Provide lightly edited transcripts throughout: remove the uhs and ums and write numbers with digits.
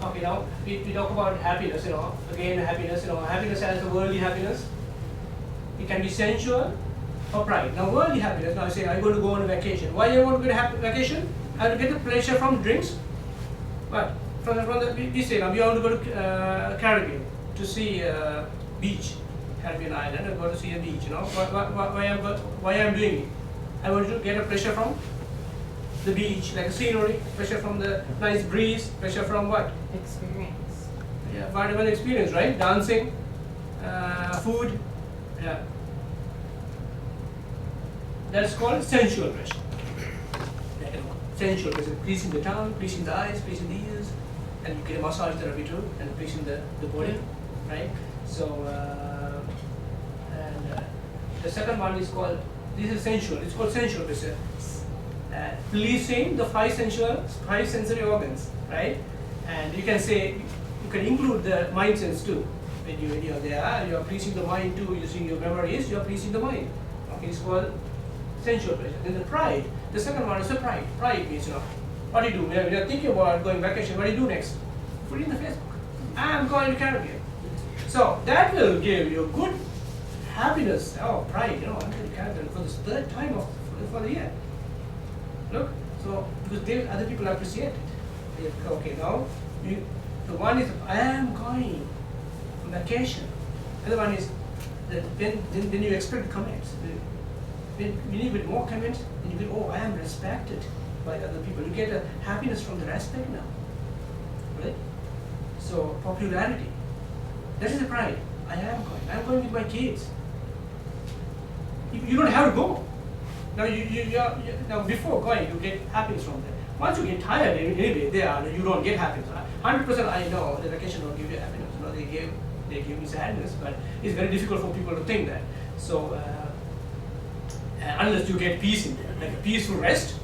Okay, now we talk about happiness, again happiness, happiness as a worldly happiness. It can be sensual or pride. Now worldly happiness, now I say I'm going to go on a vacation. Why I want to go on a vacation? I want to get the pleasure from drinks. But we say now we want to go to Caribbean to see beach, Caribbean island, and go to see a beach, why I'm doing it? I want to get a pleasure from the beach, like a scenery, pleasure from the nice breeze, pleasure from what? Experience. Yeah, whatever experience, right? Dancing, food, yeah. That's called sensual pleasure. Sensual pleasure, pleasing the tongue, pleasing the eyes, pleasing the ears, and you get a massage therapy too, and pleasing the body, right? So, the second one is called, this is sensual, it's called sensual pleasure. Pleasing the five sensory organs, right? And you can say, you can include the mind sense too. When you're there, you are pleasing the mind too, using your memories, you are pleasing the mind. Okay, it's called sensual pleasure. Then the pride, the second one is the pride. Pride means, what do you do? When you're thinking about going vacation, what do you do next? Put it in the Facebook. I'm going to Caribbean. So that will give you good happiness, pride, I'm going to Caribbean for the third time for the year. Look, so because other people appreciate it. Okay, now the one is I am going on vacation. The other one is then you expect comments. When you get more comments, then you get, I am respected by other people. You get a happiness from the respect now, right? So popularity. That is the pride. I am going. I am going with my kids. You don't have to go. Now now before going, you get happiness from that. Once you get tired, anyway, you don't get happiness. 100% I know the vacation don't give you happiness. They give me sadness, but it's very difficult for people to think that. So unless you get peace in there, like a peaceful rest,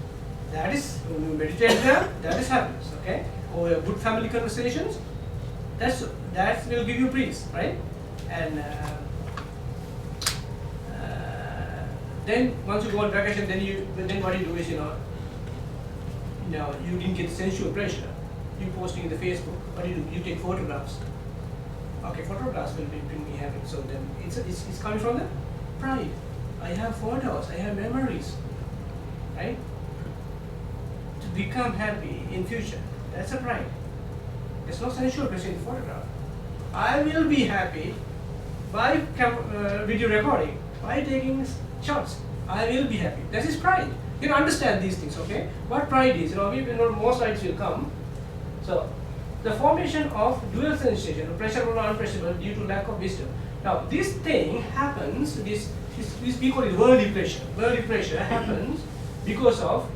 that is when you meditate there, that is happiness. Okay, or good family conversations, that will give you peace, right? And then once you go on vacation, then what you do is you didn't get sensual pleasure. You posting in the Facebook. What do? You take photographs. Okay, photographs will bring me happy. So then it's coming from the pride. I have photos. I have memories, right? To become happy in future. That's a pride. There's no sensual pleasure in the photograph. I will be happy by video recording, by taking shots. I will be happy. That is pride. You understand these things, okay? What pride is, more slides will come. So, the formation of dual sensation, pleasurable or unpleasurable, due to lack of wisdom. Now, this thing happens. This we call it worldly pleasure. Worldly pleasure happens because of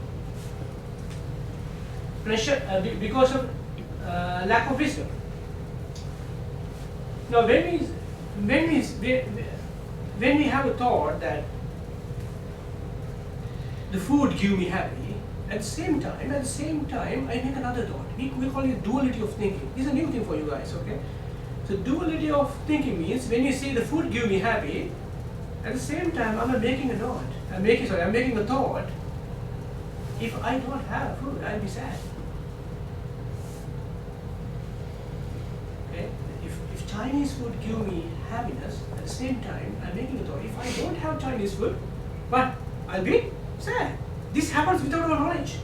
because of lack of wisdom. Now, when we have a thought that the food gives me happy, at the same time, I make another thought. We call it duality of thinking. This is a new thing for you guys, okay? So duality of thinking means when you say the food gives me happy, at the same time I'm making a thought. I'm making a thought. If I don't have food, I'll be sad. Okay? If Chinese food gives me happiness, at the same time I'm making a thought. If I don't have Chinese food, but I'll be sad. This happens without our knowledge.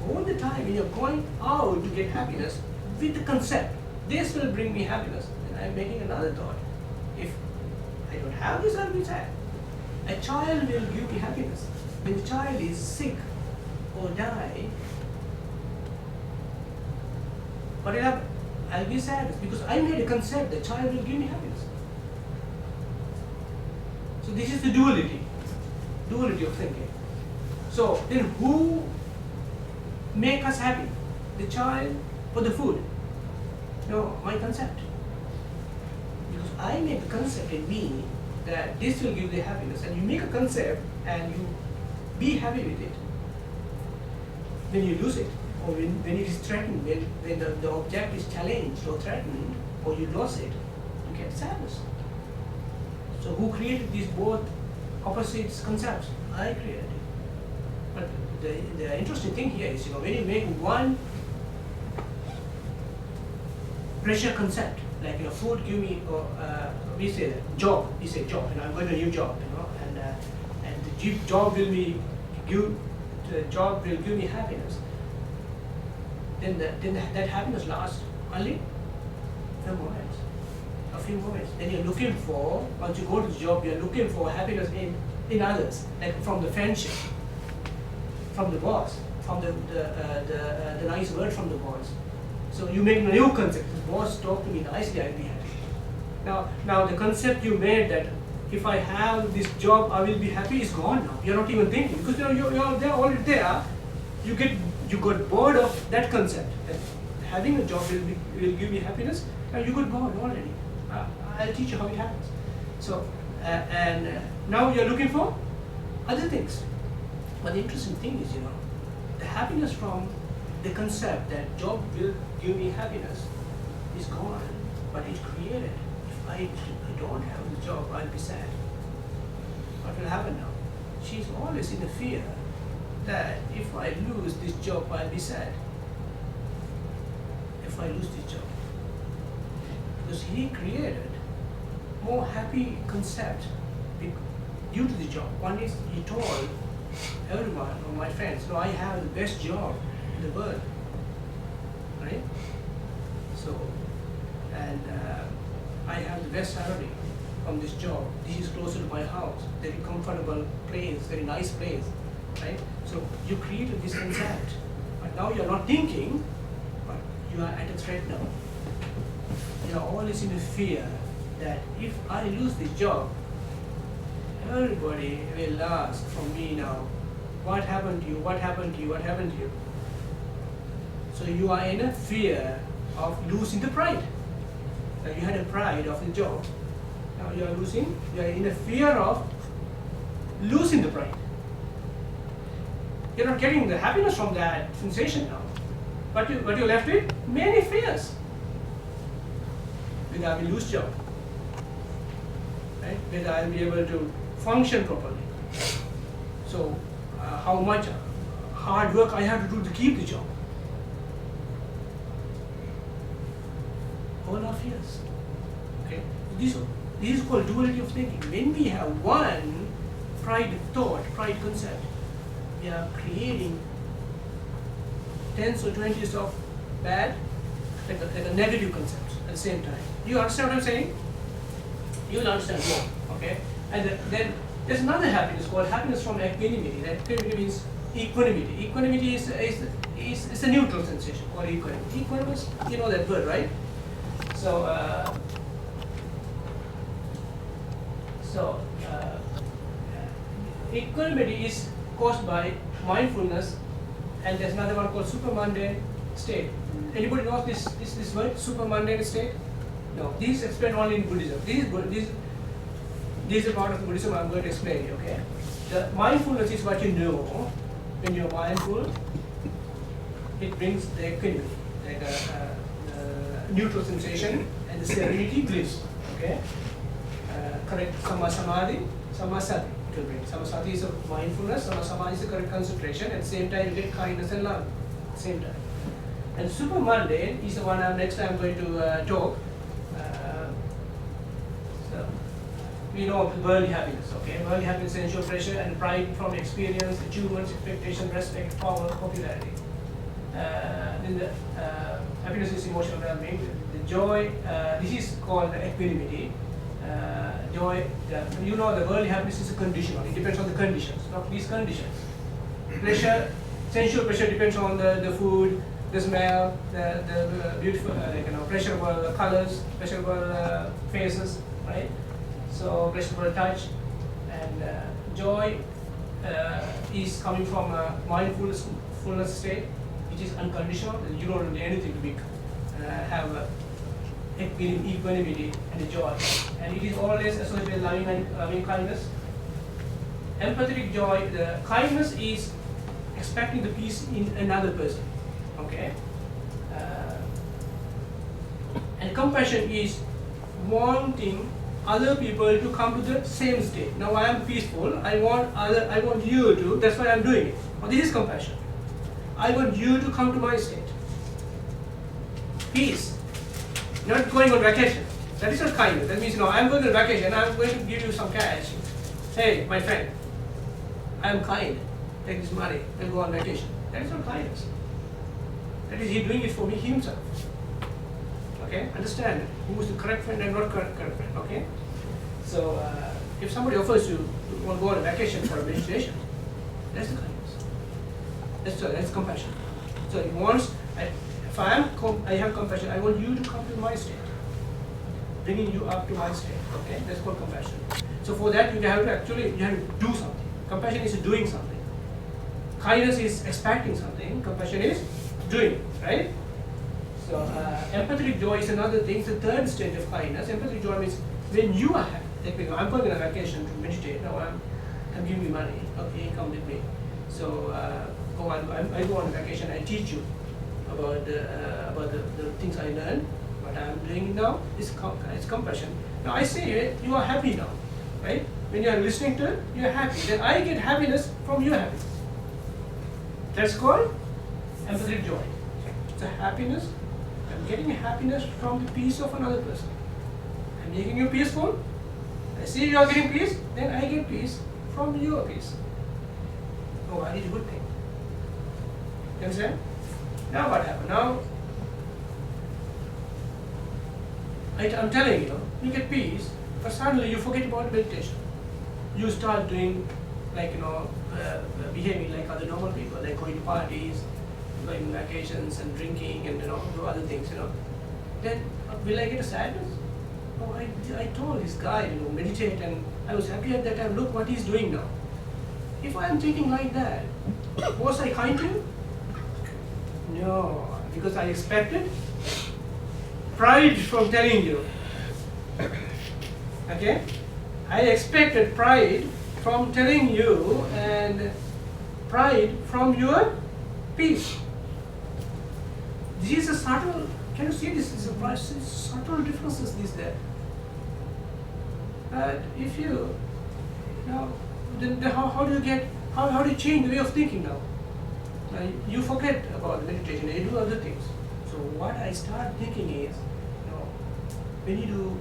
All the time when you're going out to get happiness with the concept, this will bring me happiness, and I'm making another thought. If I don't have this, I'll be sad. A child will give me happiness. When the child is sick or die, what will happen? I'll be sad because I made a concept that child will give me happiness. So this is the duality of thinking. So then who make us happy? The child or the food? No, my concept. Because I make a concept in me that this will give the happiness, and you make a concept and you be happy with it. When you lose it, or when it is threatened, when the object is challenged or threatened, or you lost it, you get sadness. So who created these both opposite concepts? I created it. But the interesting thing here is, when you make one pressure concept. Like food give me, we say that job. We say job, I'm going to a new job, and the job will give me happiness. Then that happiness lasts only a few moments. Then you're looking for, once you go to the job, you're looking for happiness in others, like from the friendship, from the boss, from the nice word from the boss. So you make a new concept. The boss talk to me nicely, I'll be happy. Now the concept you made that if I have this job, I will be happy is gone now. You're not even thinking, because you're there already there. You got bored of that concept. That having a job will give me happiness. And you got bored already. I'll teach you how it happens. So now you're looking for other things. But the interesting thing is, the happiness from the concept that job will give me happiness is gone, but it's created. If I don't have the job, I'll be sad. What will happen now? She's always in the fear that if I lose this job, I'll be sad. If I lose this job. Because he created more happy concept due to the job. One is he told everyone, or my friends, I have the best job in the world, right? So, and I have the best salary from this job. This is closer to my house, very comfortable place, very nice place, right? So you created this concept, but now you're not thinking, but you are at a threat now. You are always in a fear that if I lose this job, everybody will ask from me now, what happened to you, what happened to you, what happened to you? So you are in a fear of losing the pride. Now you had a pride of the job. Now you are in a fear of losing the pride. You're not getting the happiness from that sensation now. But you're left with many fears. Whether I will lose job, right? Whether I will be able to function properly. So how much hard work I have to do to keep the job. All our fears. Okay? This is called duality of thinking. When we have one pride thought, pride concept, we are creating 10s or 20s of bad, like a negative concepts at the same time. Do you understand what I'm saying? You will understand more. Okay? And then there's another happiness called happiness from equanimity. That equanimity means equanimity. Equanimity is a neutral sensation called equanimity. Equanimous, you know that word, right? So, equanimity is caused by mindfulness, and there's another one called supermundane state. Anybody knows this word, supermundane state? No, this is explained only in Buddhism. This is a part of Buddhism I'm going to explain you, okay? The mindfulness is what you know. When you're mindful, it brings the equanimity, like a neutral sensation and the serenity bliss, okay? Correct samadhi, samasati it will bring. Samasati is a mindfulness, samadhi is a correct concentration. At the same time, you get kindness and love at the same time. And supermundane is the one next time I'm going to talk. We know worldly happiness, okay? Worldly happiness, sensual pleasure, and pride from experience, achievements, expectation, respect, power, popularity. Then the happiness is emotional well-being. The joy, this is called equanimity. Joy, you know the worldly happiness is a conditional. It depends on the conditions, not these conditions. Pleasure, sensual pleasure depends on the food, the smell, the beautiful, pleasurable colors, pleasurable faces, right? So pleasurable touch, and joy is coming from a mindfulness state, which is unconditional. You don't need anything to be have equanimity and joy, and it is always associated with loving kindness. Empathetic joy, the kindness is expecting the peace in another person, okay? And compassion is wanting other people to come to the same state. Now I am peaceful. I want you to. That's why I'm doing it. Now this is compassion. I want you to come to my state. Peace. Not going on vacation. That is not kindness. That means, I'm going on vacation, I'm going to give you some cash. Hey, my friend, I am kind. Take this money and go on vacation. That is not kindness. That is he doing it for me himself. Okay? Understand who is the correct friend and not correct friend. Okay? So, if somebody offers you to want to go on a vacation for a meditation, that's the kindness. That's compassion. So, he wants, if I have compassion, I want you to come to my state, bringing you up to my state. Okay? That's called compassion. So, for that, you have to do something. Compassion is doing something. Kindness is expecting something. Compassion is doing, right? So, empathetic joy is another thing. It's the third stage of kindness. Empathetic joy means when you are happy. Like, I'm going on a vacation to meditate. Now I'm giving you money. Okay, come with me. So, I go on a vacation. I teach you about the things I learned. What I'm doing now is it's compassion. Now I say you are happy now, right? When you are listening to it, you are happy. Then I get happiness from your happiness. That's called empathetic joy. It's a happiness. I'm getting happiness from the peace of another person. I'm making you peaceful. I see you are getting peace, then I get peace from your peace. Oh, I did a good thing. You understand? Now what happened? Now, I'm telling you, you get peace, but suddenly you forget about meditation. You start doing, behaving like other normal people, like going to parties, going on vacations and drinking and do other things, Then will I get a sadness? Oh, I told this guy, meditate, and I was happy at that time. Look what he's doing now. If I am thinking like that, was I kind to him? No, because I expected pride from telling you. Okay? I expected pride from telling you and pride from your peace. This is a subtle, can you see this? Is a subtle differences is there. If you, then how do you get, how do you change the way of thinking now? You forget about meditation, you do other things. So what I start thinking is, when you do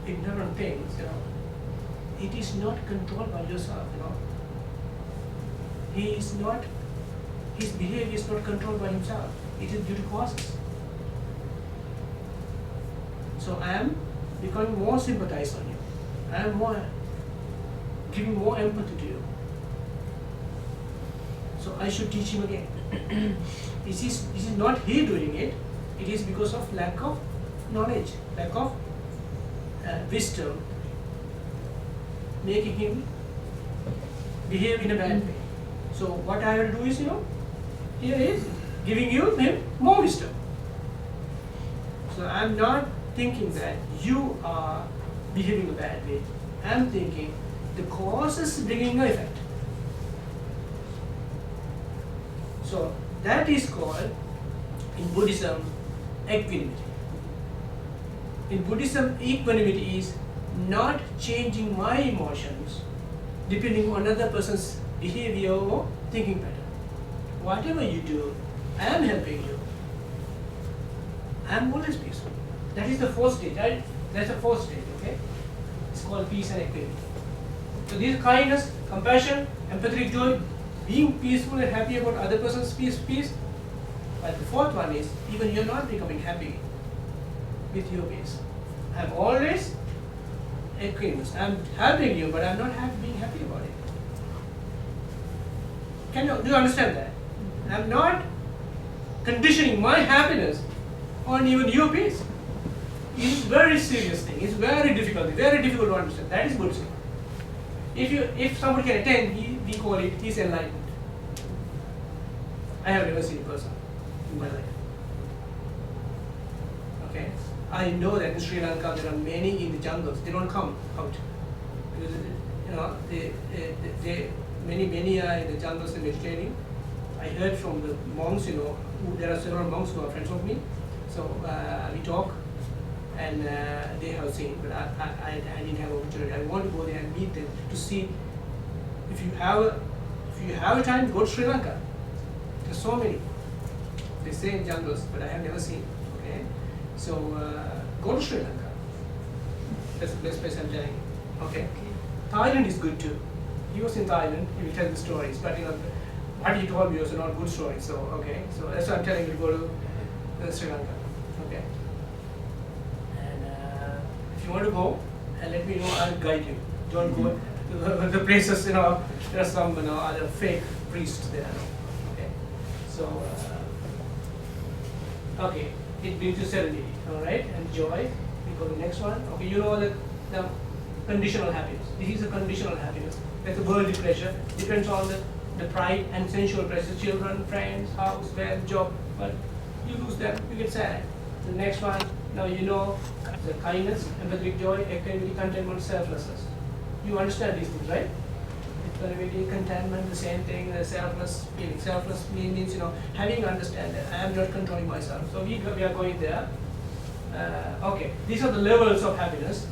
ignorant things, it is not controlled by yourself, his behavior is not controlled by himself. It is due to causes. So I am becoming more sympathized on you. I am giving more empathy to you. So I should teach him again. This is not he doing it. It is because of lack of knowledge, lack of wisdom, making him behave in a bad way. So what I have to do is, here is giving him more wisdom. So I am not thinking that you are behaving a bad way. I am thinking the cause is bringing an effect. So that is called, in Buddhism, equanimity. In Buddhism, equanimity is not changing my emotions depending on another person's behavior or thinking pattern. Whatever you do, I am helping you. I am always peaceful. That is the fourth stage. That's the fourth stage, okay? It's called peace and equanimity. So this kindness, compassion, empathetic joy, being peaceful and happy about other person's peace. But the fourth one is, even you're not becoming happy with your peace. I'm always equanimous. I'm helping you, but I'm not being happy about it. Do you understand that? I'm not conditioning my happiness on even your peace. It is very serious thing. It's very difficult to understand. That is Buddhism. If somebody can attend, we call it he's enlightened. I have never seen a person in my life. Okay? I know that in Sri Lanka there are many in the jungles. They don't come out. Many are in the jungles and meditating. I heard from the monks, there are several monks who are friends of me. So we talk, and they have seen, but I didn't have an opportunity. I want to go there and meet them to see if you have a time, go to Sri Lanka. There's so many. They say in jungles, but I have never seen. Okay, so Go to Sri Lanka. That's the best place I'm telling you. Okay. Thailand is good too. He was in Thailand. He will tell the stories, but what he told me was not good stories. So okay. So that's why I'm telling you to go to Sri Lanka. Okay. And if you want to go, let me know. I'll guide you. Don't go to the places. There are some other fake priests there. Okay. So okay. It brings you serenity. All right, and joy. We go to the next one. Okay, you know that the conditional happiness. This is a conditional happiness. That's a worldly pleasure. Depends on the pride and sensual pleasure. Children, friends, house, wealth, job. But you lose them, you get sad. The next one. Now you know the kindness, empathic joy, equanimity, contentment, selflessness. You understand these things, right? Equanimity, contentment, the same thing. The selfless feeling. Selfless means having understand that I am not controlling myself. So we are going there. Okay, these are the levels of happiness.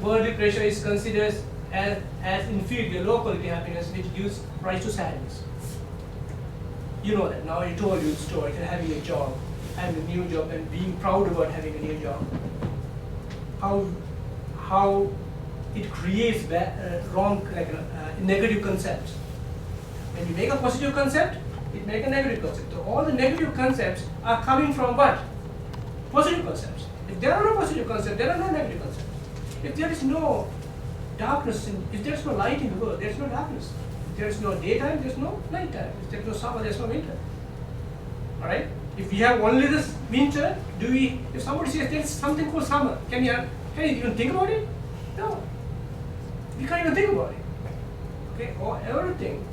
Worldly pleasure is considered as inferior, low quality happiness, which gives rise to sadness. You know that. Now I told you the story, having a job, having a new job, and being proud about having a new job. How it creates wrong, negative concepts. When you make a positive concept, it makes a negative concept. So all the negative concepts are coming from what? Positive concepts. If there are no positive concepts, there are no negative concepts. If there is no darkness, if there is no light in the world, there is no darkness. If there is no daytime, there is no nighttime. If there is no summer, there is no winter. All right? If we have only this winter, if somebody says there is something called summer, can you even think about it? No. We can't even think about it. Okay? Or everything.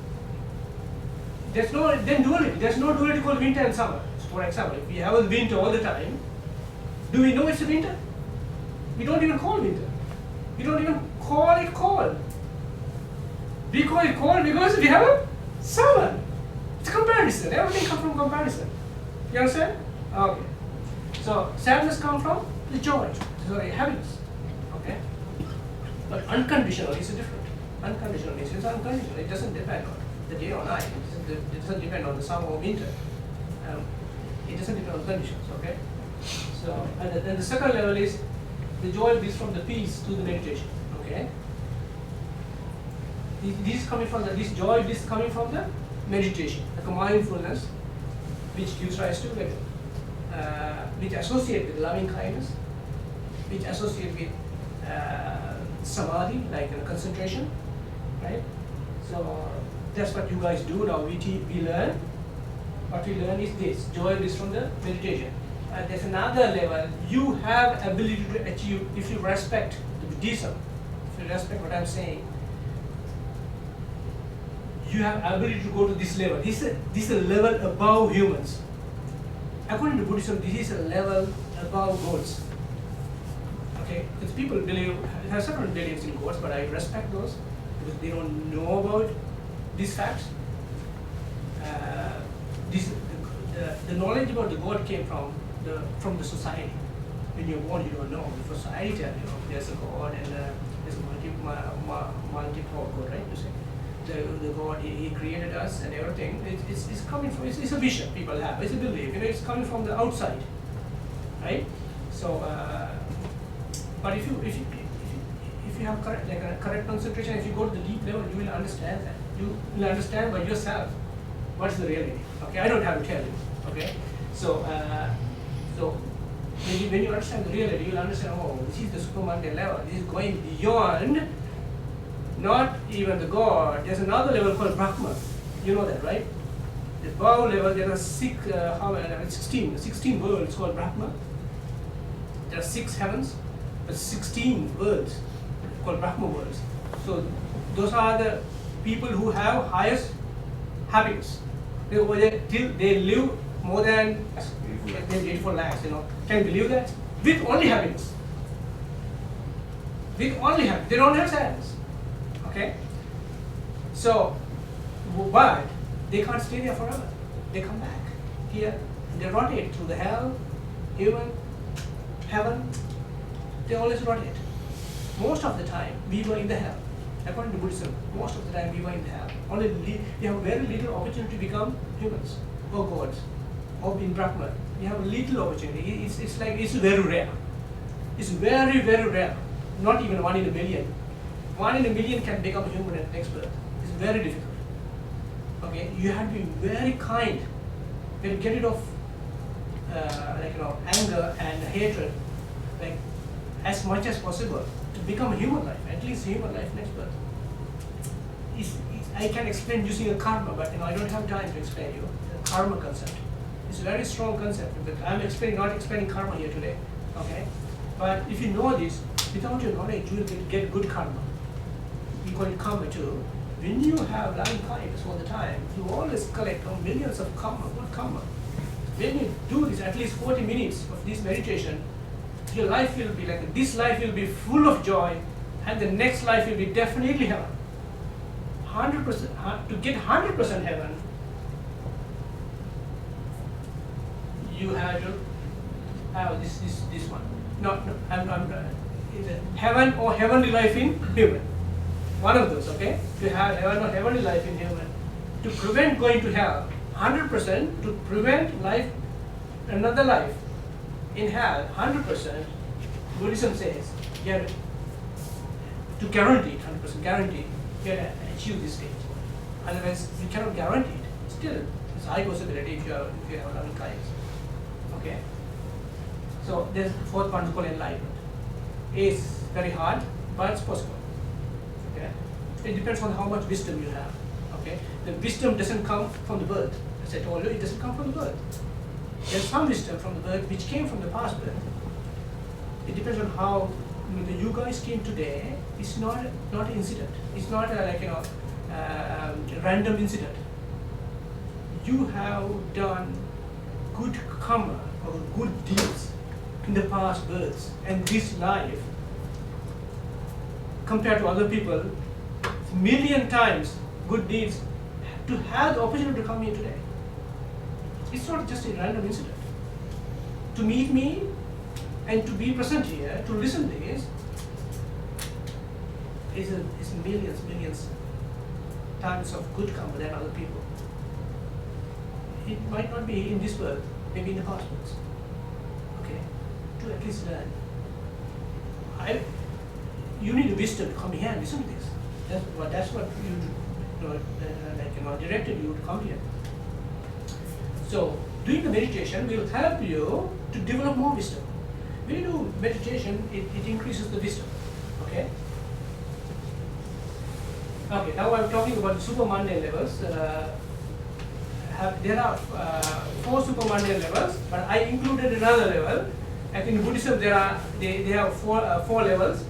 There's no duality. There's no duality called winter and summer. For example, if we have a winter all the time, do we know it's a winter? We don't even call winter. We don't even call it cold. We call it cold because we have a summer. It's comparison. Everything comes from comparison. You understand? Okay. So sadness comes from the joy. Sorry, happiness. Okay. But unconditional is different. Unconditional is unconditional. It doesn't depend on the day or night. It doesn't depend on the summer or winter. It doesn't depend on conditions. Okay. So and then the second level is the joy is from the peace to the meditation. Okay. This is coming from this joy. This is coming from the meditation, like a mindfulness, which gives rise to which associate with loving kindness, which associate with samadhi, like concentration, right? So that's what you guys do now. We learn. What we learn is this: joy is from the meditation. There's another level. You have ability to achieve if you respect the Buddhism. If you respect what I'm saying, you have ability to go to this level. This is a level above humans. According to Buddhism, this is a level above gods. Okay, because people have certain beliefs in gods, but I respect those because they don't know about these facts. The knowledge about the God came from the society. When you're born, you don't know. The society tells you there's a God and there's a multi-God, right? You say the God he created us and everything. It's coming from it's a vision people have. It's a belief. It's coming from the outside, right? So, but if you have correct concentration, if you go to the deep level, you will understand that. You will understand by yourself what's the reality. Okay, I don't have to tell you. Okay, so when you understand the reality, you will understand. Oh, this is the supermundane level. This is going beyond. Not even the God. There's another level called Brahma. You know that, right? The above level, there are 16 worlds called Brahma. There are 6 heavens, but 16 worlds called Brahma worlds. So those are the people who have highest happiness. They live more than maybe 84 lakhs. Can you believe that? With only happiness. With only happiness. They don't have sadness. Okay? So, but they can't stay there forever. They come back here. They rotate through the hell, human, heaven. They always rotate. Most of the time, we were in the hell. According to Buddhism, most of the time we were in the hell. Only we have very little opportunity to become humans or gods or in Brahman. You have little opportunity. It's like it's very rare. It's very, very rare. Not even 1 in a million. 1 in a million can become a human at next birth. It's very difficult. Okay, you have to be very kind. You have to get rid of anger and hatred, like as much as possible to become a human life, at least human life next birth. I can explain using a karma, but I don't have time to explain you the karma concept. It's a very strong concept, but I'm not explaining karma here today. Okay, but if you know this, without your knowledge, you will get good karma. We call it karma too. When you have loving kindness all the time, you always collect millions of karma, good karma. When you do this, at least 40 minutes of this meditation, your life will be like this life will be full of joy, and the next life will be definitely heaven. 100%. To get 100% heaven, you have to have this one. No, heaven or heavenly life in human. One of those, okay? To have heaven or heavenly life in human. To prevent going to hell, 100%, to prevent life, another life in hell, 100%, Buddhism says, to guarantee it, 100% guarantee, you have to achieve this stage. Otherwise, you cannot guarantee it. Still, it's a high possibility if you have loving kindness. Okay? So, there's the fourth one called enlightenment. It's very hard, but it's possible. Okay? It depends on how much wisdom you have. Okay? The wisdom doesn't come from the birth. As I told you, it doesn't come from the birth. There's some wisdom from the birth which came from the past birth. It depends on how you guys came today. It's not an incident. It's not a random incident. You have done good karma or good deeds in the past births, and this life, compared to other people, million times good deeds to have the opportunity to come here today. It's not just a random incident. To meet me and to be present here, to listen to this, is millions times of good karma than other people. It might not be in this birth, maybe in the past births. Okay, to at least learn. You need wisdom to come here and listen to this. That's what directed you to come here. So, doing the meditation will help you to develop more wisdom. When you do meditation, it increases the wisdom. Okay? Okay, now I'm talking about the super mundane levels. There are 4 super mundane levels, but I included another level. I think in Buddhism they have 4 levels,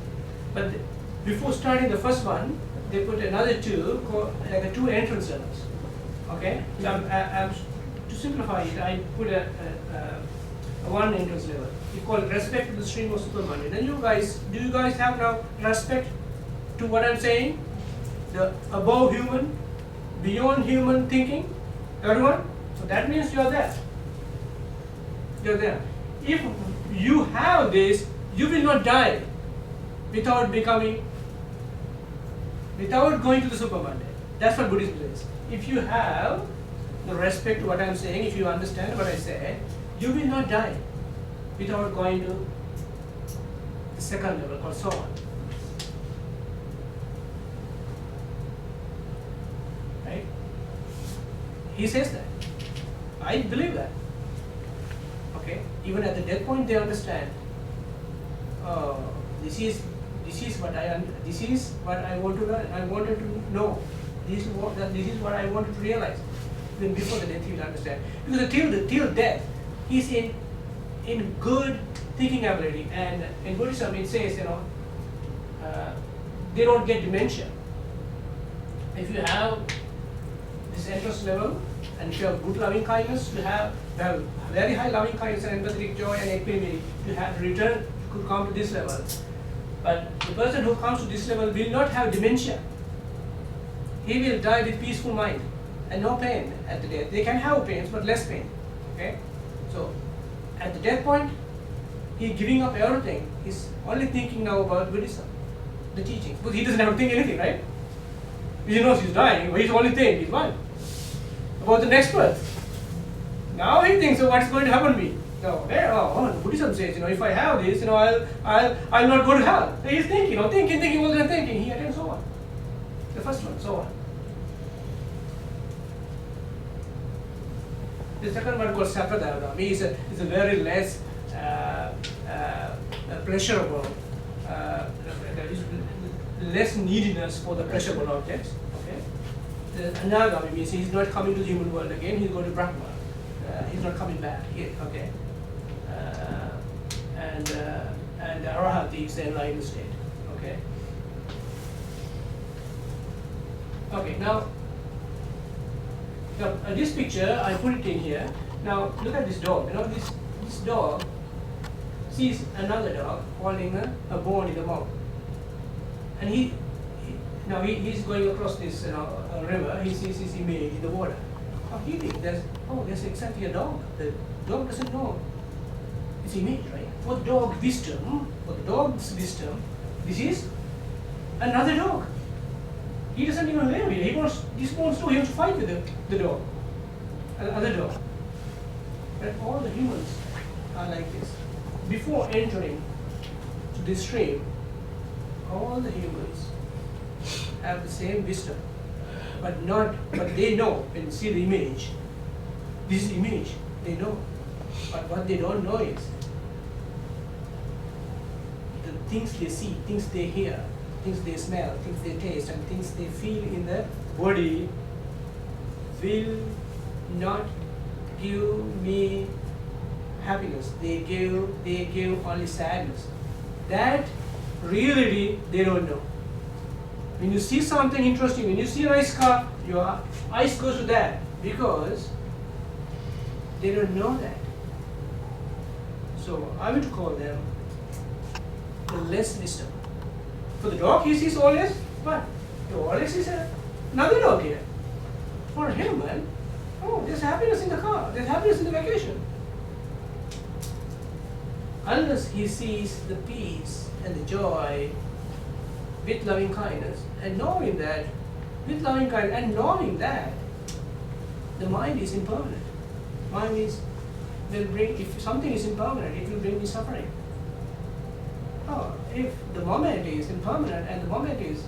but before starting the first one, they put another 2 called like 2 entrance levels. Okay, so to simplify it, I put a 1 entrance level. We call it respect to the stream of super mundane. Then do you guys have now respect to what I'm saying? The above human, beyond human thinking? Everyone? So that means you're there. You're there. If you have this, you will not die without going to the super mundane. That's what Buddhism says. If you have the respect to what I'm saying, if you understand what I say, you will not die without going to the second level called so on. Right? He says that. I believe that. Okay? Even at the death point, they understand. This is what I want to learn. I wanted to know. This is what I wanted to realize. Then before the death, he will understand. Because till death, he's in good thinking ability. And in Buddhism, it says, they don't get dementia. If you have this interest level, and if you have good loving kindness, you have very high loving kindness and empathetic joy and equanimity, you have return could come to this level. But the person who comes to this level will not have dementia. He will die with peaceful mind and no pain at the death. They can have pains, but less pain. Okay? So, at the death point, he's giving up everything. He's only thinking now about Buddhism, the teaching. Because he doesn't have to think anything, right? He knows he's dying, but he's only thinking, he's one. About the next birth. Now he thinks of what's going to happen to me. No, Buddhism says, if I have this, I'll not go to hell. He's thinking, thinking, all the thinking. He attends so on. The first one, so on. The second one called Sakadharma is a very less pleasurable, there is less neediness for the pleasurable objects. Okay. The Anagami means he's not coming to the human world again. He's going to Brahma. He's not coming back here. Okay. And Arahati is the enlightened state. Okay. Okay. Now this picture I put it in here. Now look at this dog. This dog sees another dog holding a bone in the mouth, and he's going across this a river. He sees his image in the water. He thinks there's exactly a dog. The dog doesn't know its image, right? For the dog's wisdom, this is another dog. He doesn't even live here. He wants to fight with the dog, another dog. And all the humans are like this. Before entering to this stream, all the humans have the same wisdom, but they know when you see the image, this image, they know. But what they don't know is the things they see, things they hear, things they smell, things they taste, and things they feel in the body will not give me happiness. They give only sadness. That reality they don't know. When you see something interesting, when you see a nice car, your eyes goes to that because they don't know that. So I would call them the less wisdom. For the dog, he sees always, but he always sees another dog here. For him, man, there's happiness in the car, there's happiness in the vacation. Unless he sees the peace and the joy with loving kindness, and knowing that, with loving kindness, and knowing that the mind is impermanent. If something is impermanent, it will bring me suffering. If the moment is impermanent and the moment gives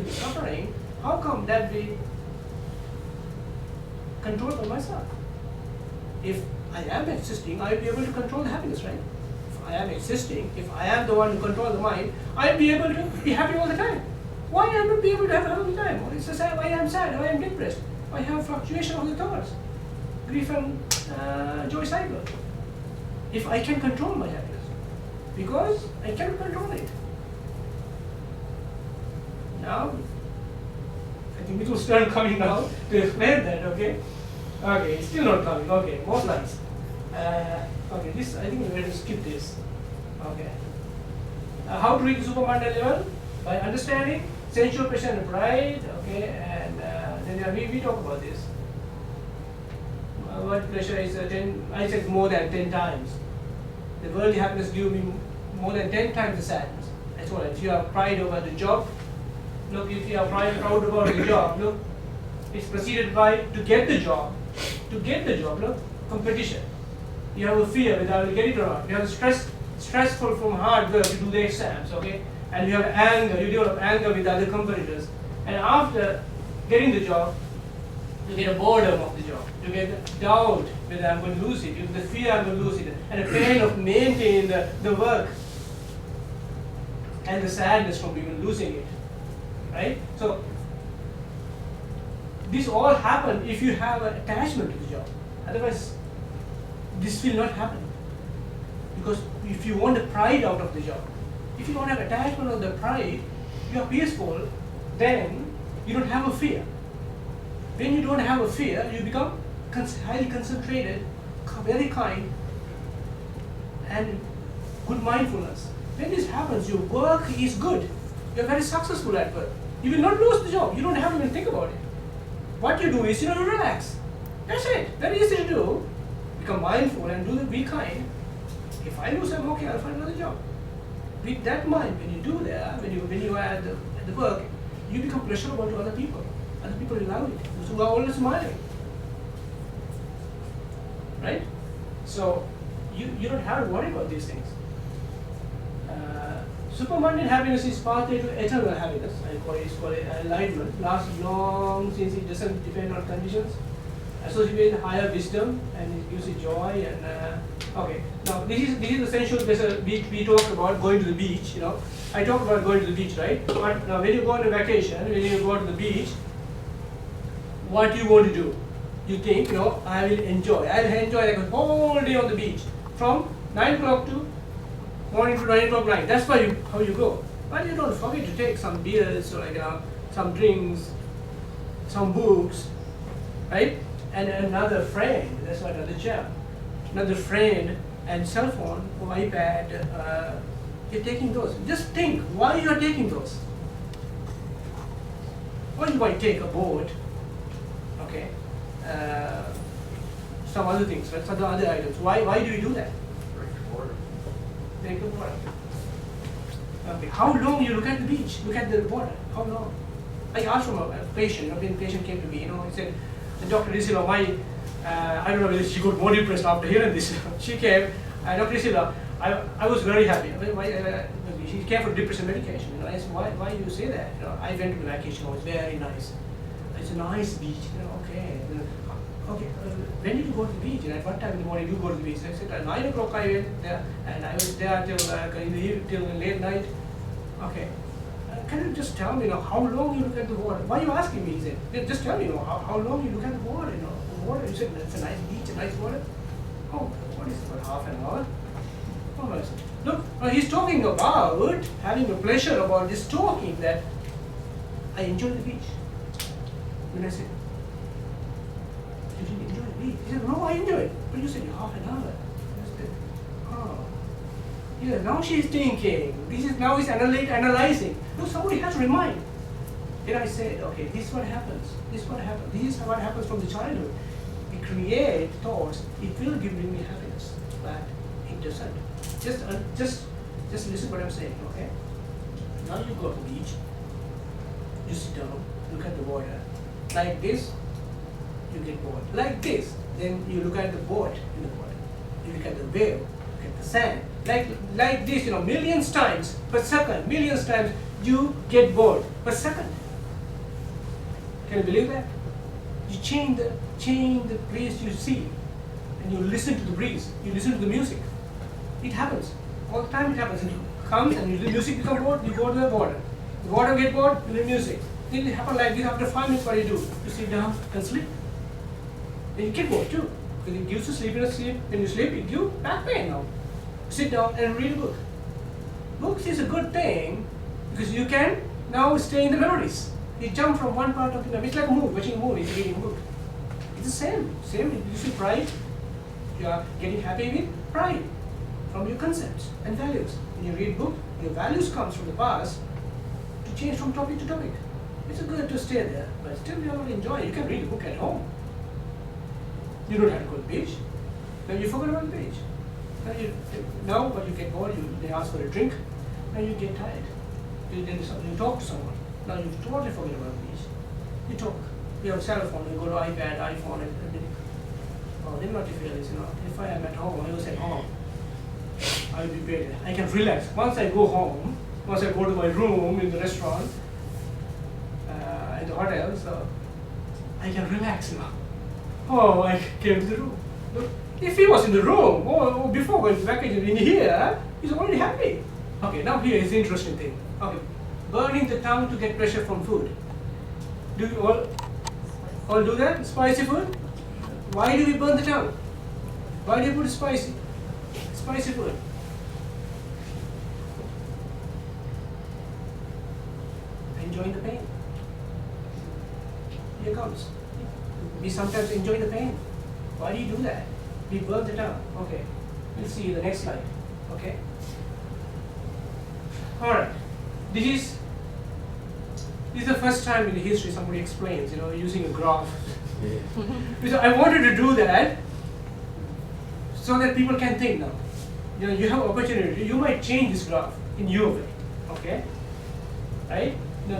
me suffering, how come that be controlled by myself? If I am existing, I will be able to control the happiness, right? If I am existing, if I am the one who controls the mind, I will be able to be happy all the time. Why I will not be able to have a happy time? It's just why I am sad, why I am depressed, why I have fluctuation of the thoughts, grief and joy cycle. If I can control my happiness, because I cannot control it. Now, I think it will start coming now to explain that, okay? Okay, it's still not coming, okay, more slides. Okay, this, I think we're going to skip this. Okay. How to reach the supermanda level? By understanding sensual pleasure and pride, okay, and then we talk about this. What pleasure is, I said more than 10 times. The worldly happiness gives me more than 10 times the sadness. That's all. If you have pride over the job, look, if you are proud about the job, look, it's preceded by to get the job. To get the job, look, competition. You have a fear whether I will get it or not. You have stressful from hard work to do the exams, okay? And you have anger, you develop anger with other competitors. And after getting the job, you get a boredom of the job. You get the doubt whether I'm going to lose it. You get the fear I'm going to lose it. And the pain of maintaining the work. And the sadness from even losing it. Right? So, this all happen if you have an attachment to the job. Otherwise, this will not happen. Because if you want the pride out of the job, if you don't have attachment of the pride, you are peaceful, then you don't have a fear. When you don't have a fear, you become highly concentrated, very kind, and good mindfulness. When this happens, your work is good. You are very successful at work. You will not lose the job. You don't have to even think about it. What you do is, you relax. That's it. Very easy to do. Become mindful and be kind. If I lose, I'm okay. I'll find another job. With that mind, when you do that, when you are at the work, you become pleasurable to other people. Other people will love it. Those who are always smiling. Right? So you don't have to worry about these things. Supermundane happiness is pathway to eternal happiness. I call it, it's called enlightenment. Lasts long since it doesn't depend on conditions. Associated with higher wisdom, and it gives you joy. And okay, now this is essential. We talked about going to the beach. I talked about going to the beach, right? But now when you go on a vacation, when you go to the beach, what you want to do? You think, I will enjoy. I'll enjoy like a whole day on the beach from 9 o'clock to morning to 9 o'clock night. That's how you go. But you don't forget to take some beers or some drinks, some books, right? And another friend. That's what another job. Another friend and cell phone or iPad. You're taking those. Just think why you're taking those. Or you might take a boat. Okay. Some other things, right? Some other items. Why do you do that? Drink the water. Okay. How long you look at the beach? Look at the water. How long? I asked from a patient. When the patient came to me, he said, Dr. Isila, I don't know whether she got more depressed after hearing this. She came, Dr. Isila, I was very happy. She came for depression medication. I said, why do you say that? I went to the vacation. It was very nice. It's a nice beach. Okay. Okay. When did you go to the beach? At what time in the morning you go to the beach? I said at 9 o'clock I went there, and I was there till the late night. Okay. Can you just tell me how long you look at the water? Why are you asking me? He said, just tell me how long you look at the water. The water. You said it's a nice beach, a nice water. Oh, what is it? About half an hour. Oh, I said, look, he's talking about having a pleasure about this talking that I enjoy the beach. When I said, did you enjoy the beach? He said, no, I enjoy it. But you said half an hour. I said, oh. Yeah, now she's thinking. Now he's analyzing. No, somebody has to remind. Then I said, okay, this is what happens. This is what happens. This is what happens from the childhood. We create thoughts. It will give me happiness, but it doesn't. Just listen what I'm saying, okay? Now you go to the beach. You sit down. Look at the water. Like this, you get bored. Like this, then you look at the boat in the water. You look at the wave, look at the sand. Like this, millions times per second, millions times you get bored per second. Can you believe that? You change the place you see, and you listen to the breeze, you listen to the music. It happens. All the time it happens. And you come and the music becomes bored, you go to the water. The water get bored, you do music. Then it happens like this. After 5 minutes, what do? You sit down and sleep. Then you get bored too. Because it gives you sleepiness. When you sleep, it gives you back pain now. Sit down and read a book. Books is a good thing because you can now stay in the memories. You jump from one part of the memory. It's like a movie, watching a movie, reading a book. It's the same. You see pride. You are getting happy with pride from your concepts and values. When you read a book, your values comes from the past to change from topic to topic. It's good to stay there, but still you are not enjoying. You can read a book at home. You don't have to go to the beach. Then you forget about the beach. Now when you get bored, they ask for a drink, and you get tired. You talk to someone. Now you totally forget about the beach. You talk. You have a cell phone, you go to iPad, iPhone, and then what you feel is, if I am at home, I was at home, I will be better. I can relax. Once I go home, once I go to my room in the restaurant, in the hotel, so I can relax now. Oh, I came to the room. Look, if he was in the room, or before going to vacation in here, he's already happy. Okay, now here is the interesting thing. Okay, burning the tongue to get pressure from food. Do you all do that? Spicy food? Why do we burn the tongue? Why do you put spicy food? Enjoying the pain. Here comes. We sometimes enjoy the pain. Why do you do that? We burn the tongue. Okay. We'll see the next slide. Okay. Alright. This is the first time in the history somebody explains, using a graph. Because I wanted to do that so that people can think now. You have opportunity. You might change this graph in your way. Okay? Right?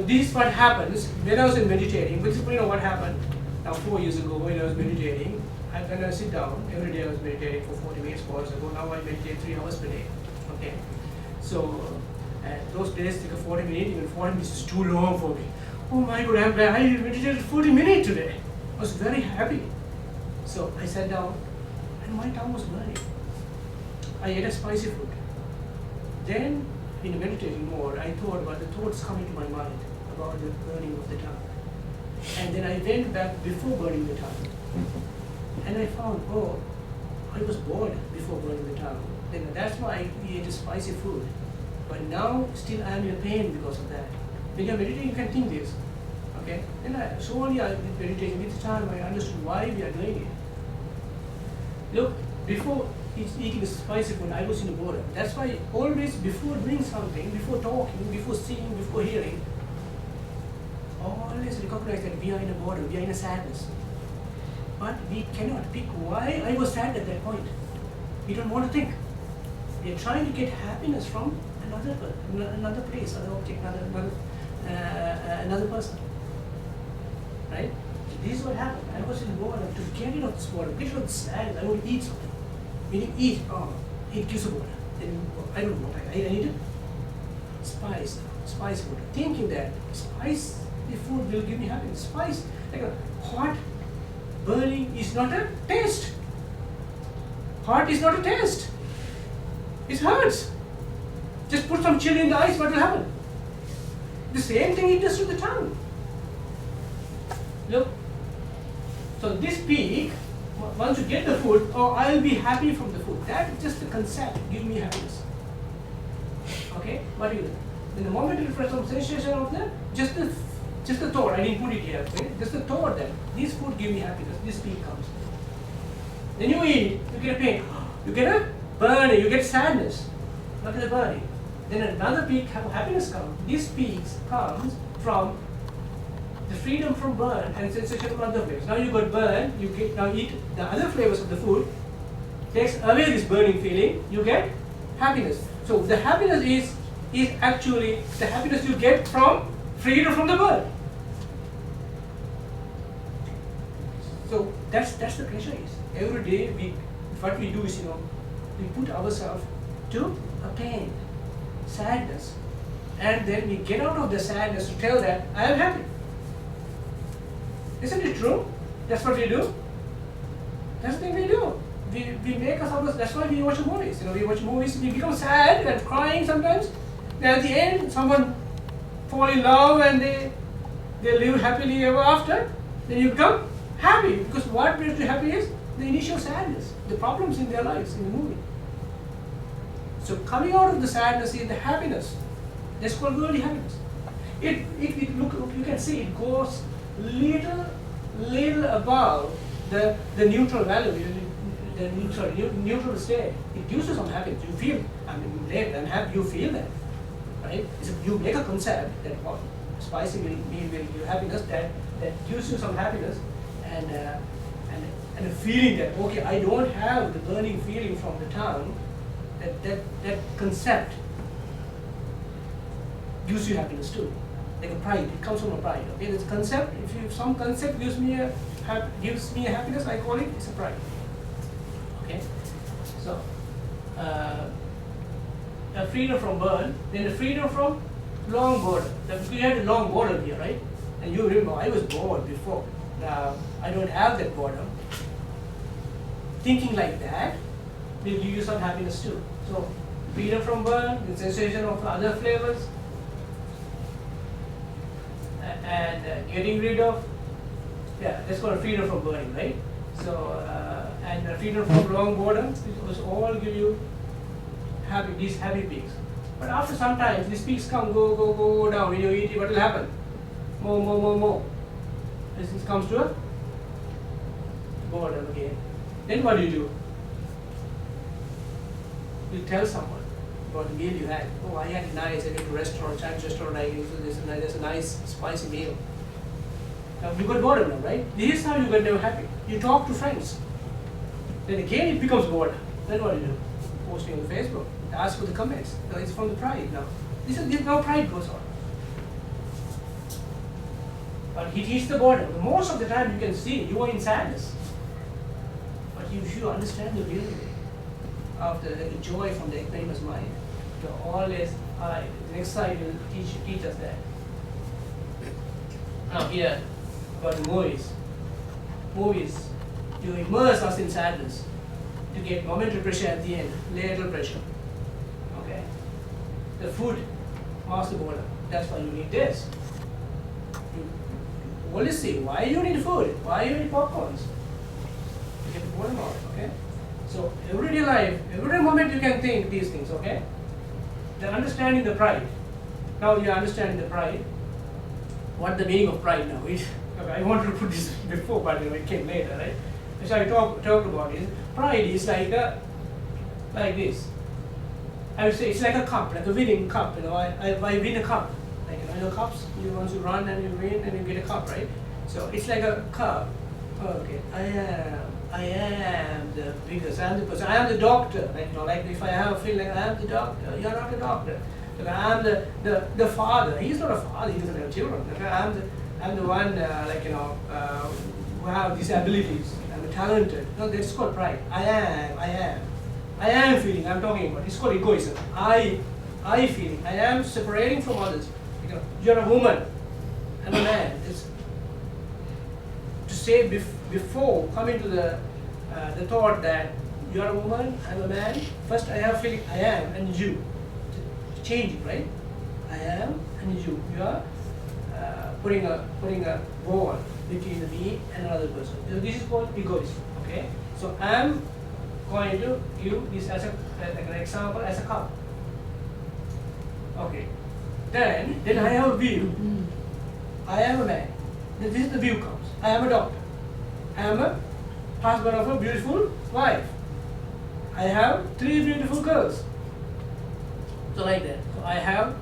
This is what happens when I was meditating. Which is what happened now 4 years ago when I was meditating. when I sit down, every day I was meditating for 40 minutes, 4 hours ago. Now I meditate 3 hours per day. Okay, so those days take a 40 minutes. Even 40 minutes is too long for me. Oh my God, I meditated 40 minutes today. I was very happy. So I sat down, and my tongue was burning. I ate a spicy food. Then, in meditating more, I thought about the thoughts coming to my mind about the burning of the tongue. And then I went back before burning the tongue. And I found, oh, I was bored before burning the tongue. Then that's why I ate a spicy food. But now, still I am in pain because of that. When you're meditating, you can think this. Okay? Then slowly I did meditation. With time, I understood why we are doing it. Look, before eating spicy food, I was in a boredom. That's why always before doing something, before talking, before seeing, before hearing, always recognize that we are in a boredom, we are in a sadness. But we cannot pick why I was sad at that point. We don't want to think. We are trying to get happiness from another place, another object, another person. Right? So this is what happened. I was in boredom. To get rid of this boredom, get rid of the sadness, I want to eat something. Meaning eat, it gives a boredom. Then I don't know, I need a spice food. Thinking that spice, the food will give me happiness. Spice, like a hot burning is not a taste. Hot is not a taste. It hurts. Just put some chili in the ice, what will happen? The same thing it does to the tongue. Look. So this peak, once you get the food, I'll be happy from the food. That is just the concept, give me happiness. Okay? What do you do? In the moment you refresh some sensation of that, just the thought, I didn't put it here, okay? Just the thought that this food give me happiness, this peak comes. Then you eat, you get a pain, you get a burning, you get sadness, not the burning. Then another peak, happiness comes. This peak comes from the freedom from burn and sensation from other flavors. Now you got burn, you get now eat the other flavors of the food, takes away this burning feeling, you get happiness. So the happiness is actually the happiness you get from freedom from the burn. So that's the pressure is. Every day what we do is we put ourselves to a pain, sadness, and then we get out of the sadness to tell that I am happy. Isn't it true? That's what we do. That's the thing we do. We make ourselves. That's why we watch movies. We watch movies. We become sad and crying sometimes. Then at the end, someone fall in love and they live happily ever after. Then you become happy because what makes you happy is the initial sadness, the problems in their lives in the movie. So coming out of the sadness is the happiness. That's called worldly happiness. It look you can see it goes little above the neutral value, the neutral state. It gives you some happiness. You feel, I'm happy. You feel that, right? So you make a concept that spicy will give you happiness. That gives you some happiness, and a feeling that okay, I don't have the burning feeling from the tongue. That concept gives you happiness too. Like a pride, it comes from a pride. Okay, this concept. If some concept gives me a happiness, I call it's a pride. Okay, so the freedom from burn, then the freedom from long boredom. We had a long boredom here, right? And you remember, I was bored before. Now I don't have that boredom. Thinking like that will give you some happiness too. So freedom from burn, the sensation of other flavors. And getting rid of, that's called freedom from burning, right? So, and freedom from long boredom, it will all give you these happy peaks. But after some time, these peaks go down. When you eat it, what will happen? More. This comes to a boredom again. Then what do? You tell someone about the meal you had. Oh, I had a nice, I went to a restaurant, Chinese restaurant, I used to there's a nice spicy meal. Now you got boredom now, right? This is how you get happy. You talk to friends. Then again it becomes boredom. Then what do? Posting on Facebook. Ask for the comments. No, it's from the pride now. This now pride goes on. But it is the boredom. Most of the time you can see you are in sadness. if you understand the real way of the joy from the equanimous mind, you always, the next slide will teach us that. Now here, about the movies. Movies, you immerse us in sadness to get momentary pleasure at the end, later pleasure. Okay? The food, master boredom. That's why you need this. You always see, why you need food? Why you need popcorns? To get the boredom out, okay? So everyday life, every moment you can think these things, okay? Then understanding the pride. Now you are understanding the pride. What the meaning of pride now is? Okay, I wanted to put this before, but it came later, right? So I talked about it. Pride is like this. I would say it's like a cup, like a winning cup. I win a cup. Like your cups, you want to run and you win and you get a cup, right? So it's like a cup. Okay, I am the biggest. I am the person. I am the doctor. Like if I have a feeling like I am the doctor, you are not a doctor. Like I am the father. He is not a father. He doesn't have children. Like I'm the one who have these abilities. I'm talented. No, that's called pride. I am feeling. I'm talking about. It's called egoism. I feeling. I am separating from others. You're a woman. I'm a man. It's to say before coming to the thought that you are a woman, I'm a man. First, I have feeling. I am and you. Change it, right? I am and you. You are putting a wall between me and another person. So this is called egoism. Okay. So I am going to give this as an example as a cup. Okay. Then I have a view. I am a man. This is the view comes. I am a doctor. I am a husband of a beautiful wife. I have 3 beautiful girls. So like that. So I have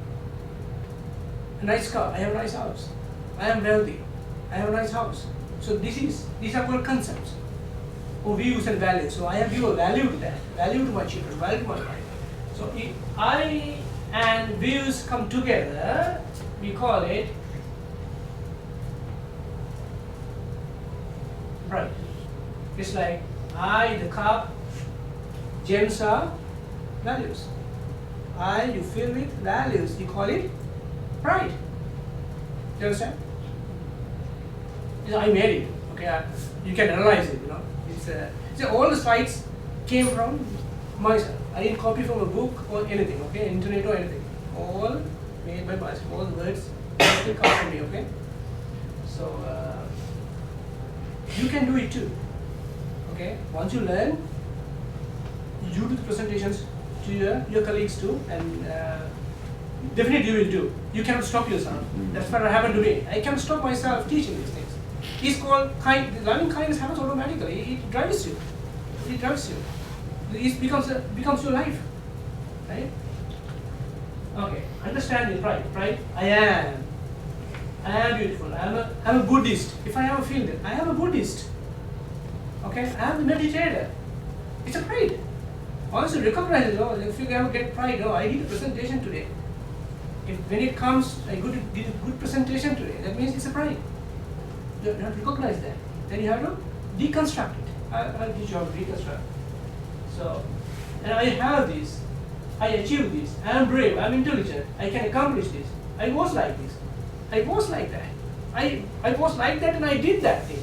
a nice car. I have a nice house. I am wealthy. I have a nice house. So these are called concepts or views and values. So I give a value to that. Value to my children. Value to my life. So if I and views come together, we call it pride. It's like I, the cup, gems are values. You fill with values. You call it pride. You understand? I made it. Okay, you can analyze it. It's all the slides came from myself. I didn't copy from a book or anything. Okay, internet or anything. All made by myself. All the words will come from me. Okay, so you can do it too. Okay, once you learn, you do the presentations to your colleagues too, and definitely you will do. You cannot stop yourself. That's what happened to me. I cannot stop myself teaching these things. It's called loving kindness happens automatically. It drives you. It drives you. It becomes your life, right? Okay. Understanding pride. Pride. I am beautiful. I'm a Buddhist. If I have a feeling, I am a Buddhist. Okay. I am a meditator. It's a pride. Once you recognize it, if you ever get pride, I did a presentation today. When it comes, I did a good presentation today. That means it's a pride. You have to recognize that. Then you have to deconstruct it. I'll teach you how to deconstruct. So, and I have this. I achieved this. I am brave. I am intelligent. I can accomplish this. I was like this. I was like that. I was like that and I did that thing.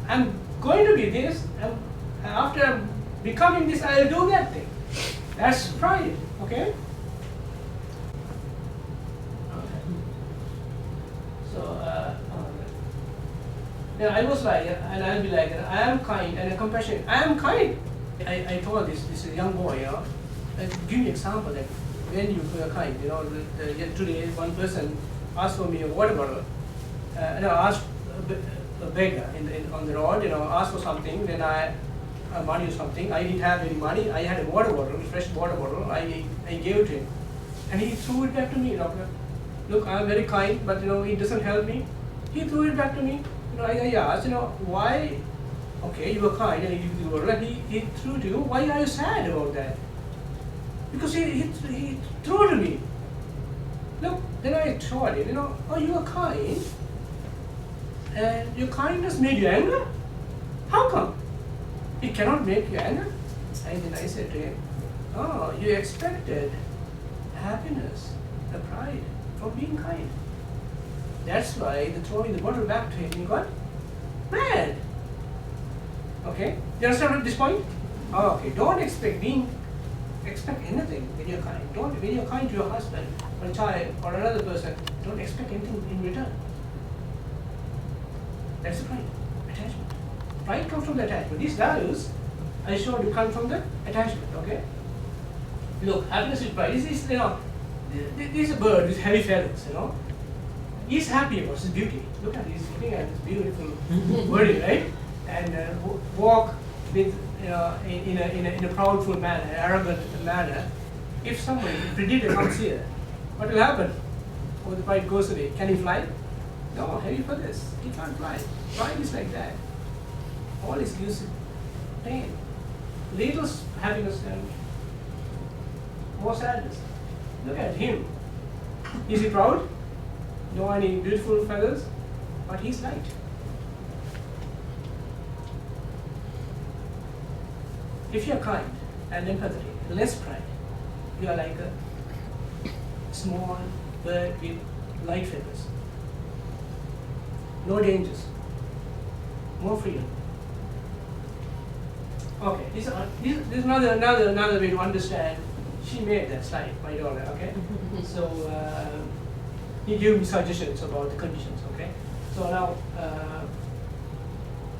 I'm going to be this. And after I'm becoming this, I'll do that thing. That's pride. Okay? Yeah, I was like, and I'll be like, I am kind and compassionate. I am kind. I told this young boy, give me an example that when you are kind, today one person asked for me a water bottle, and I asked a beggar on the road, asked for something, then I money or something. I didn't have any money. I had a water bottle, a fresh water bottle. I gave it to him, and he threw it back to me. Look, I am very kind, but it doesn't help me. He threw it back to me. I asked, why? Okay, you were kind and you gave the bottle, and he threw to you. Why are you sad about that? Because he threw to me. Look, then I told him, oh, you were kind, and your kindness made you angry. How come? It cannot make you angry. And then I said to him, oh, you expected happiness, the pride, from being kind. That's why the throwing the bottle back to him, he got mad. Okay? You understand at this point? Oh, okay. Don't expect anything when you're kind. When you're kind to your husband or a child or another person, don't expect anything in return. That's the pride, attachment. Pride comes from the attachment. These values I showed you come from the attachment. Okay? Look, happiness with pride. This is a bird with heavy feathers. He's happy about his beauty. Look at he's looking at this beautiful birdie, right? And walk with in a proudful manner, arrogant manner. If somebody, if predator comes here, what will happen? Or the pride goes away. Can he fly? No, heavy feathers. He can't fly. Pride is like that. Always gives pain. Little happiness and more sadness. Look at him. Is he proud? No any beautiful feathers, but he's light. If you're kind and empathetic, less pride, you are like a small bird with light feathers. No dangers. More freedom. Okay, this is another way to understand. She made that slide, my daughter, okay? So he gave me suggestions about the conditions, okay? So now,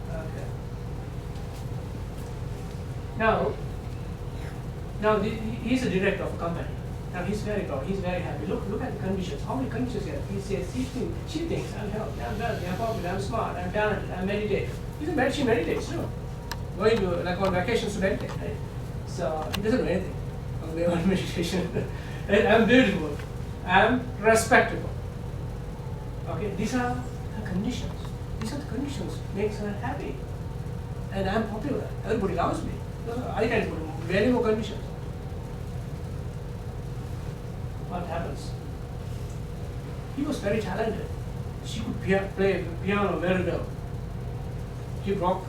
okay. Now he's a director of a company. Now he's very proud, he's very happy. Look at the conditions. How many conditions here? He says, she thinks, I'm healthy, I'm wealthy, I'm popular, I'm smart, I'm talented, I'm meditative. She meditates too. Going to, like on vacations to meditate, right? So he doesn't know anything on meditation. I'm beautiful, I'm respectable. Okay, these are the conditions. These are the conditions makes her happy. And I'm popular. Everybody loves me. I can put many more conditions. What happens? He was very talented. She could play the piano very well. He broke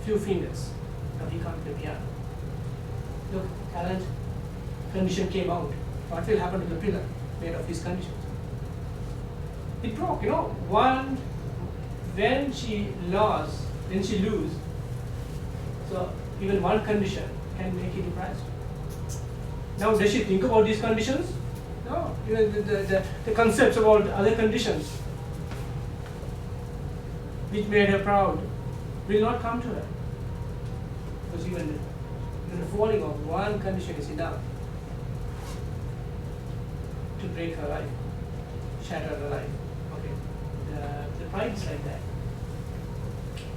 few fingers. Now he can't play piano. Look, talent, condition came out. What will happen to the pillar made of his conditions? It broke, when she lose, so even one condition can make you depressed. Now, does she think about these conditions? No, even the concepts about other conditions which made her proud will not come to her. Because even the falling of one condition is enough to break her life, shatter her life. Okay, the pride is like that.